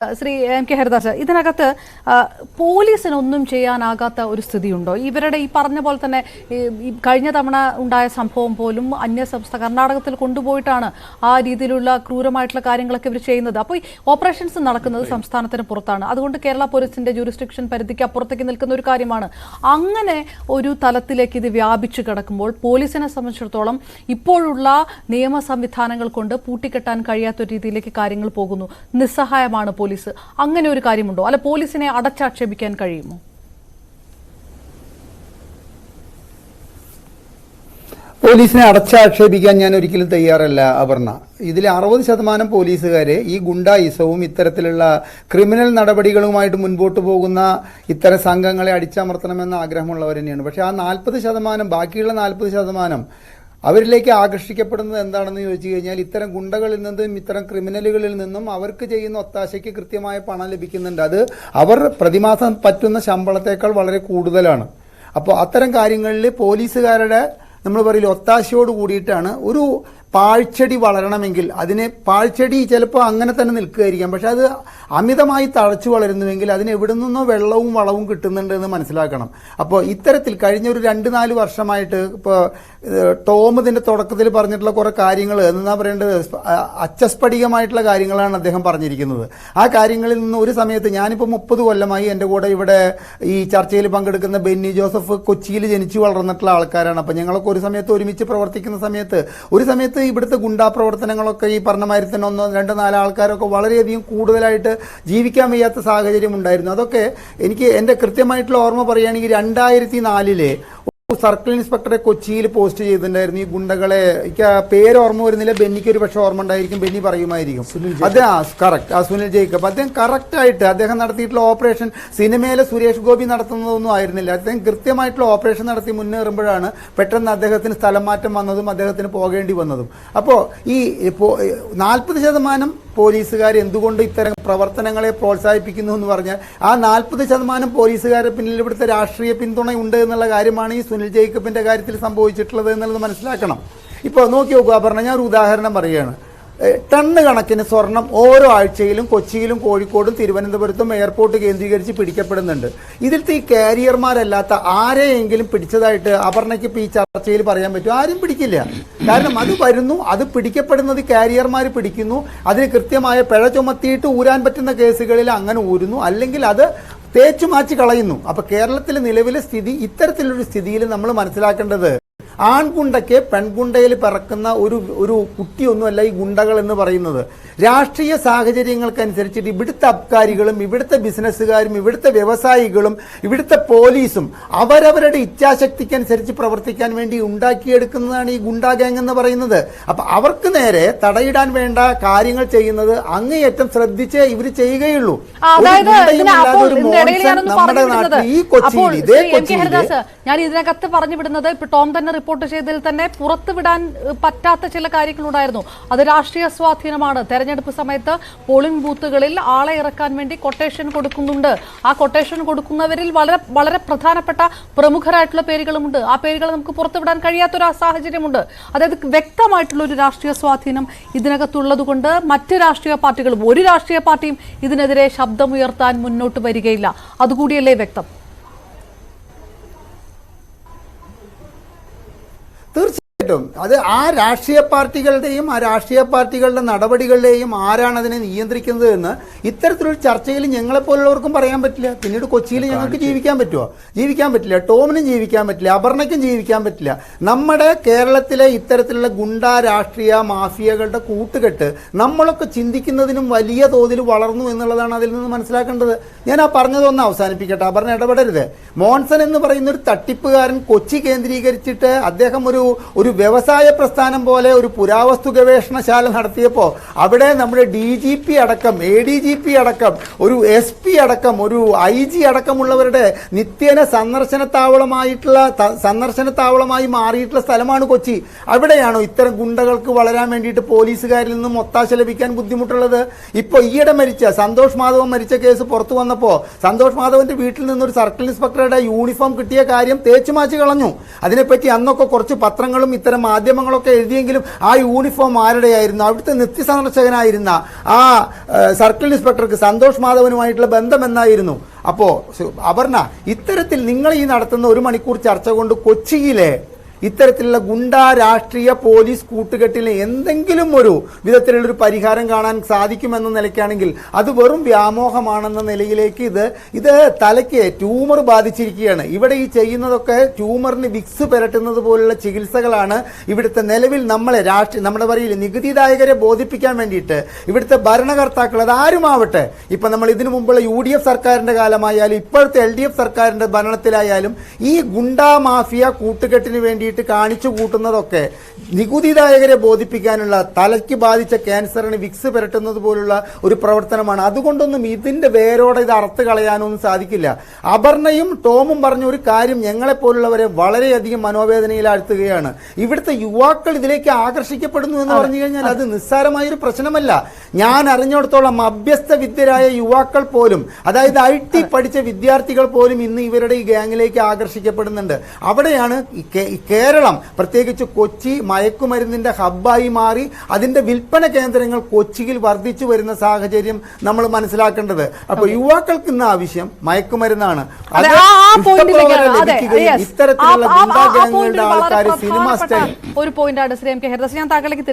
Shri M K Haridas, ഇതിനകത്ത് പോലീസിനൊന്നും ചെയ്യാനാകാത്ത ഒരു സ്ഥിതിയുണ്ടോ? ഇവരുടെ ഈ പറഞ്ഞ പോലെ തന്നെ കഴിഞ്ഞ തവണ ഉണ്ടായ സംഭവം പോലും കർണാടകത്തിൽ കൊണ്ടുപോയിട്ടാണ് ആ രീതിയിലുള്ള ക്രൂരമായിട്ടുള്ള കാര്യങ്ങളൊക്കെ ഇവർ ചെയ്യുന്നത്. അപ്പോൾ ഈ ഓപ്പറേഷൻസ് നടക്കുന്നത് സംസ്ഥാനത്തിന് പുറത്താണ്. അതുകൊണ്ട് കേരള പോലീസിന്റെ ജൂറിസ്ഡിക്ഷൻ പരിധിക്ക് അപ്പുറത്തേക്ക് നിൽക്കുന്ന ഒരു കാര്യമാണ്. അങ്ങനെ ഒരു തലത്തിലേക്ക് ഇത് വ്യാപിച്ചു കിടക്കുമ്പോൾ പോലീസിനെ സംബന്ധിച്ചിടത്തോളം ഇപ്പോഴുള്ള നിയമ സംവിധാനങ്ങൾ കൊണ്ട് പൂട്ടിക്കെട്ടാൻ കഴിയാത്ത രീതിയിലേക്ക് കാര്യങ്ങൾ പോകുന്നു. നിസ്സഹായമാണ് പോലീസ്. അങ്ങനെ ഒരു കാര്യമുണ്ടോ? അല്ല, പോലീസിനെ അടച്ചാക്ഷേപിക്കാൻ കഴിയുമോ? പോലീസിനെ അടച്ചാക്ഷേപിക്കാൻ ഞാൻ ഒരിക്കലും തയ്യാറല്ല അപർണ. ഇതിൽ 60% പോലീസുകാരെ ഈ ഗുണ്ടായിസവും ഇത്തരത്തിലുള്ള ക്രിമിനൽ നടപടികളുമായിട്ട് മുൻപോട്ട് പോകുന്ന ഇത്തരം സംഘങ്ങളെ അടിച്ചമർത്തണമെന്ന ആഗ്രഹമുള്ളവർ തന്നെയാണ്. പക്ഷെ ആ 40%, ബാക്കിയുള്ള 40% അവരിലേക്ക് ആകർഷിക്കപ്പെടുന്നത് എന്താണെന്ന് ചോദിച്ചു കഴിഞ്ഞാൽ ഇത്തരം ഗുണ്ടകളിൽ നിന്നും ഇത്തരം ക്രിമിനലുകളിൽ നിന്നും അവർക്ക് ചെയ്യുന്ന ഒത്താശയ്ക്ക് കൃത്യമായ പണം ലഭിക്കുന്നുണ്ട്. അത് അവർ പ്രതിമാസം പറ്റുന്ന ശമ്പളത്തേക്കാൾ വളരെ കൂടുതലാണ്. അപ്പോൾ അത്തരം കാര്യങ്ങളിൽ പോലീസുകാരുടെ നമ്മൾ പറയില്ല ഒത്താശയോട് കൂടിയിട്ടാണ് ഒരു പാഴ്ചെടി വളരണമെങ്കിൽ അതിനെ പാഴ്ചെടി ചിലപ്പോൾ അങ്ങനെ തന്നെ നിൽക്കുകയായിരിക്കാം. പക്ഷെ അത് അമിതമായി തഴച്ചു വളരുന്നുവെങ്കിൽ അതിന് എവിടെ നിന്നോ വെള്ളവും വളവും കിട്ടുന്നുണ്ട് എന്ന് മനസ്സിലാക്കണം. അപ്പോൾ ഇത്തരത്തിൽ കഴിഞ്ഞ ഒരു 2-4 വർഷമായിട്ട് ഇപ്പോൾ ടോം ഇതിൻ്റെ തുടക്കത്തിൽ പറഞ്ഞിട്ടുള്ള കുറേ കാര്യങ്ങൾ എന്നാ പറയേണ്ടത് അച്ചസ്ഫടികമായിട്ടുള്ള കാര്യങ്ങളാണ് അദ്ദേഹം പറഞ്ഞിരിക്കുന്നത്. ആ കാര്യങ്ങളിൽ നിന്ന് ഒരു സമയത്ത് ഞാനിപ്പോൾ 30 കൊല്ലമായി എൻ്റെ കൂടെ ഇവിടെ ഈ ചർച്ചയിൽ പങ്കെടുക്കുന്ന ബെന്നി ജോസഫ് കൊച്ചിയിൽ ജനിച്ചു വളർന്നിട്ടുള്ള ആൾക്കാരാണ്. അപ്പോൾ ഞങ്ങളൊക്കെ ഒരു സമയത്ത് ഒരുമിച്ച് പ്രവർത്തിക്കുന്ന സമയത്ത് ഇവിടുത്തെ ഗുണ്ടാ പ്രവർത്തനങ്ങളൊക്കെ ഈ പറഞ്ഞ മാതിരി തന്നെ 1, 2, 4 ആൾക്കാരൊക്കെ വളരെയധികം കൂടുതലായിട്ട് ജീവിക്കാൻ വയ്യാത്ത സാഹചര്യം ഉണ്ടായിരുന്നു. അതൊക്കെ എനിക്ക് എൻ്റെ കൃത്യമായിട്ടുള്ള ഓർമ്മ പറയുകയാണെങ്കിൽ 2004 സർക്കിൾ ഇൻസ്പെക്ടറെ കൊച്ചിയിൽ പോസ്റ്റ് ചെയ്തിട്ടുണ്ടായിരുന്നു. ഈ ഗുണ്ടകളെ എനിക്ക് പേര് ഓർമ്മ വരുന്നില്ല, ബെന്നിക്ക് ഒരു പക്ഷേ ഓർമ്മ ഉണ്ടായിരിക്കും, ബെന്നി പറയുമായിരിക്കും. സുനിൽ ജേക്കബ് അദ്ദേഹം കറക്റ്റായിട്ട് അദ്ദേഹം നടത്തിയിട്ടുള്ള ഓപ്പറേഷൻ സിനിമയിലെ സുരേഷ് ഗോപി നടത്തുന്നതൊന്നും ആയിരുന്നില്ല. അദ്ദേഹം കൃത്യമായിട്ടുള്ള ഓപ്പറേഷൻ നടത്തി മുന്നേറുമ്പോഴാണ് പെട്ടെന്ന് അദ്ദേഹത്തിന് സ്ഥലം മാറ്റം വന്നതും അദ്ദേഹത്തിന് പോകേണ്ടി വന്നതും. അപ്പോൾ ഈ 40% പോലീസുകാർ എന്തുകൊണ്ട് ഇത്തരം പ്രവർത്തനങ്ങളെ പ്രോത്സാഹിപ്പിക്കുന്നു എന്ന് പറഞ്ഞാൽ ആ 40% പോലീസുകാരുടെ പിന്നിൽ ഇവിടുത്തെ രാഷ്ട്രീയ പിന്തുണയുണ്ട് എന്നുള്ള കാര്യമാണ് ഈ സുനിൽ ജേക്കബിന്റെ കാര്യത്തിൽ സംഭവിച്ചിട്ടുള്ളത് എന്നുള്ളത് മനസ്സിലാക്കണം. ഇപ്പോൾ നോക്കി നോക്കുക അപർണ, ഞാൻ ഒരു ഉദാഹരണം പറയുകയാണ്. ടണ്ണ് കണക്കിന് സ്വർണം ഓരോ ആഴ്ചയിലും കൊച്ചിയിലും കോഴിക്കോടും തിരുവനന്തപുരത്തും എയർപോർട്ട് കേന്ദ്രീകരിച്ച് പിടിക്കപ്പെടുന്നുണ്ട്. ഇതിലത്തെ ഈ കാരിയർമാരല്ലാത്ത ആരെയെങ്കിലും പിടിച്ചതായിട്ട് അപർണയ്ക്ക് ഇപ്പോൾ ഈ ചർച്ചയിൽ പറയാൻ പറ്റും? ആരും പിടിക്കില്ല. കാരണം അത് വരുന്നു, അത് പിടിക്കപ്പെടുന്നത് കാരിയർമാർ പിടിക്കുന്നു, അതിന് കൃത്യമായ പിഴ ചുമത്തിയിട്ട് ഊരാൻ പറ്റുന്ന കേസുകളിൽ അങ്ങനെ ഊരുന്നു, അല്ലെങ്കിൽ അത് തേച്ചു മാറ്റി കളയുന്നു. അപ്പോൾ കേരളത്തിലെ നിലവിലെ സ്ഥിതി ഇത്തരത്തിലൊരു സ്ഥിതിയിൽ നമ്മൾ മനസ്സിലാക്കേണ്ടത് ആൺഗുണ്ടയ്ക്ക് പെൺഗുണ്ടയിൽ പിറക്കുന്ന ഒരു കുട്ടിയൊന്നുമല്ല ഈ ഗുണ്ടകൾ എന്ന് പറയുന്നത്. രാഷ്ട്രീയ സാഹചര്യങ്ങൾക്കനുസരിച്ചിട്ട് ഇവിടുത്തെ അബ്കാരികളും ഇവിടുത്തെ ബിസിനസ്സുകാരും ഇവിടുത്തെ വ്യവസായികളും ഇവിടുത്തെ പോലീസും അവരവരുടെ ഇച്ഛാശക്തിക്കനുസരിച്ച് പ്രവർത്തിക്കാൻ വേണ്ടി ഉണ്ടാക്കിയെടുക്കുന്നതാണ് ഈ ഗുണ്ടാ ഗാങ് എന്ന് പറയുന്നത്. അപ്പം അവർക്ക് നേരെ തടയിടാൻ വേണ്ട കാര്യങ്ങൾ ചെയ്യുന്നത് അങ്ങേയറ്റം ശ്രദ്ധിച്ചേ ഇവർ ചെയ്യുകയുള്ളൂ. നമ്മുടെ നാട്ടിൽ ഈ കൊച്ചിയിൽ ഇതേ കൊച്ചിയിൽ ഞാൻ ഇതിനകത്ത് പറഞ്ഞു വിടുന്നത് ഇപ്പൊ ടോം തന്നെ റിപ്പോർട്ട് ചെയ്തതിൽ തന്നെ പുറത്തുവിടാൻ പറ്റാത്ത ചില കാര്യങ്ങളുണ്ടായിരുന്നു. അത് രാഷ്ട്രീയ സ്വാധീനമാണ്. തെരഞ്ഞെടുപ്പ് സമയത്ത് പോളിംഗ് ബൂത്തുകളിൽ ആളെ ഇറക്കാൻ വേണ്ടി കൊട്ടേഷൻ കൊടുക്കുന്നുണ്ട്. ആ കൊട്ടേഷൻ കൊടുക്കുന്നവരിൽ വളരെ വളരെ പ്രധാനപ്പെട്ട പ്രമുഖരായിട്ടുള്ള പേരുകളുമുണ്ട്. ആ പേരുകൾ നമുക്ക് പുറത്തുവിടാൻ കഴിയാത്തൊരു സാഹചര്യമുണ്ട്. അതായത് വ്യക്തമായിട്ടുള്ള ഒരു രാഷ്ട്രീയ സ്വാധീനം ഇതിനകത്തുള്ളത് കൊണ്ട് മറ്റ് രാഷ്ട്രീയ പാർട്ടികളും ഒരു രാഷ്ട്രീയ പാർട്ടിയും ഇതിനെതിരെ ശബ്ദമുയർത്താൻ മുന്നോട്ട് വരികയില്ല. അതുകൂടിയല്ലേ വ്യക്തം? തീർച്ചയായിട്ടും അത് ആ രാഷ്ട്രീയ പാർട്ടികളുടെയും ആ രാഷ്ട്രീയ പാർട്ടികളുടെ നടപടികളുടെയും ആരാണ് അതിനെ നിയന്ത്രിക്കുന്നത് എന്ന് ഇത്തരത്തിലൊരു ചർച്ചയിൽ ഞങ്ങളെപ്പോലുള്ളവർക്കും പറയാൻ പറ്റില്ല. പിന്നീട് കൊച്ചിയിൽ ഞങ്ങൾക്ക് ജീവിക്കാൻ പറ്റുമോ? ജീവിക്കാൻ പറ്റില്ല. ടോമിനും ജീവിക്കാൻ പറ്റില്ല, അപർണയ്ക്കും ജീവിക്കാൻ പറ്റില്ല. നമ്മുടെ കേരളത്തിലെ ഇത്തരത്തിലുള്ള ഗുണ്ടാ രാഷ്ട്രീയ മാഫിയകളുടെ കൂട്ടുകെട്ട് നമ്മളൊക്കെ ചിന്തിക്കുന്നതിനും വലിയ തോതിൽ വളർന്നു എന്നുള്ളതാണ് അതിൽ നിന്ന് മനസ്സിലാക്കേണ്ടത്. ഞാൻ ആ പറഞ്ഞതൊന്ന് അവസാനിപ്പിക്കട്ടെ, അപർണ ഇടപെടരുത്. മോൺസൺ എന്ന് പറയുന്ന ഒരു തട്ടിപ്പുകാരൻ കൊച്ചി കേന്ദ്രീകരിച്ചിട്ട് അദ്ദേഹം ഒരു വ്യവസായ പ്രസ്ഥാനം പോലെ ഒരു പുരാവസ്തു ഗവേഷണശാല നടത്തിയപ്പോൾ അവിടെ നമ്മുടെ DGP അടക്കം ADGP അടക്കം ഒരു SP അടക്കം ഒരു IG അടക്കമുള്ളവരുടെ നിത്യേന സന്ദർശനത്താവളമായി മാറിയിട്ടുള്ള സ്ഥലമാണ് കൊച്ചി. അവിടെയാണോ ഇത്തരം ഗുണ്ടകൾക്ക് വളരാൻ വേണ്ടിയിട്ട് പോലീസുകാരിൽ നിന്നും ഒത്താശ ലഭിക്കാൻ ബുദ്ധിമുട്ടുള്ളത്? ഇപ്പോൾ ഈയിടെ മരിച്ച സന്തോഷ് മാധവൻ മരിച്ച കേസ് പുറത്തു വന്നപ്പോൾ സന്തോഷ് മാധവന്റെ വീട്ടിൽ നിന്നൊരു സർക്കിൾ ഇൻസ്പെക്ടറുടെ യൂണിഫോം കിട്ടിയ കാര്യം തേച്ചുമാച്ച് കളഞ്ഞു. അതിനെപ്പറ്റി അന്നൊക്കെ കുറച്ച് പത്രങ്ങളും ഇത്തരം മാധ്യമങ്ങളൊക്കെ എഴുതിയെങ്കിലും ആ യൂണിഫോം ആരുടെയായിരുന്നു, അവിടുത്തെ നിത്യസന്ദർശകനായിരുന്ന ആ സർക്കിൾ ഇൻസ്പെക്ടർക്ക് സന്തോഷ് മാധവനുമായിട്ടുള്ള ബന്ധം എന്നായിരുന്നു. അപ്പോ അപർണ, ഇത്തരത്തിൽ നിങ്ങൾ ഈ നടത്തുന്ന 1 മണിക്കൂർ ചർച്ച കൊണ്ട് കൊച്ചിയിലെ ഇത്തരത്തിലുള്ള ഗുണ്ടാ രാഷ്ട്രീയ പോലീസ് കൂട്ടുകെട്ടിന് എന്തെങ്കിലും ഒരു വിധത്തിലുള്ളൊരു പരിഹാരം കാണാൻ സാധിക്കുമെന്ന നിലയ്ക്കാണെങ്കിൽ അത് വെറും വ്യാമോഹമാണെന്ന നിലയിലേക്ക് ഇത് തലയ്ക്ക് ട്യൂമർ ബാധിച്ചിരിക്കുകയാണ്. ഇവിടെ ഈ ചെയ്യുന്നതൊക്കെ ട്യൂമറിന് വിക്സ് പുരട്ടുന്നത് പോലുള്ള ചികിത്സകളാണ്. ഇവിടുത്തെ നിലവിൽ നമ്മളെ നമ്മുടെ പറയില്ല നികുതിദായകരെ ബോധിപ്പിക്കാൻ വേണ്ടിയിട്ട് ഇവിടുത്തെ ഭരണകർത്താക്കൾ അതാരുമാവട്ടെ, ഇപ്പൊ നമ്മൾ ഇതിനു മുമ്പുള്ള UDF സർക്കാരിന്റെ കാലമായാലും ഇപ്പോഴത്തെ LDF സർക്കാരിന്റെ ഭരണത്തിലായാലും ഈ ഗുണ്ടാ മാഫിയ കൂട്ടുകെട്ടിന് വേണ്ടി കാണിച്ചു കൂട്ടുന്നതൊക്കെ നികുതിദായകരെ ബോധിപ്പിക്കാനുള്ള, തലയ്ക്ക് ബാധിച്ച ക്യാൻസറിന് വിക്സ് പുരട്ടുന്നത് പോലുള്ള ഒരു പ്രവർത്തനമാണ്. അതുകൊണ്ടൊന്നും ഇതിന്റെ വേരോടെ ഇത് അറുത്ത് കളയാനൊന്നും സാധിക്കില്ല. അപർണയും ടോമും പറഞ്ഞ ഒരു കാര്യം ഞങ്ങളെപ്പോലുള്ളവരെ വളരെയധികം മനോവേദനയിലാഴ്ത്തുകയാണ്. ഇവിടുത്തെ യുവാക്കൾ ഇതിലേക്ക് ആകർഷിക്കപ്പെടുന്നു എന്ന് പറഞ്ഞു കഴിഞ്ഞാൽ അത് നിസ്സാരമായൊരു പ്രശ്നമല്ല. ഞാൻ അറിഞ്ഞിടത്തോളം അഭ്യസ്ത വിദ്യരായ യുവാക്കൾ പോലും, അതായത് IT പഠിച്ച വിദ്യാർത്ഥികൾ പോലും ഇന്ന് ഇവരുടെ ഈ ഗ്യാങ്ങിലേക്ക് ആകർഷിക്കപ്പെടുന്നുണ്ട്. അവിടെയാണ് കേരളം, പ്രത്യേകിച്ച് കൊച്ചി മയക്കുമരുന്നിന്റെ ഹബ്ബായി മാറി അതിന്റെ വിൽപ്പന കേന്ദ്രങ്ങൾ കൊച്ചിയിൽ വർദ്ധിച്ചു വരുന്ന സാഹചര്യം നമ്മൾ മനസ്സിലാക്കേണ്ടത്. അപ്പൊ യുവാക്കൾക്ക് ഇന്ന് ആവശ്യം മയക്കുമരുന്നാണ്. അത് ഇത്തരത്തിലുള്ള ഗുണ്ടാ ഗ്യാങ്ങുകളുടെ ആൾക്കാർ സിനിമ സ്റ്റൈൽ ഒരു പോയിന്റാണ് ശ്രീ MK ഹരിദാസ്. ഞാൻ താങ്കളിലേക്ക്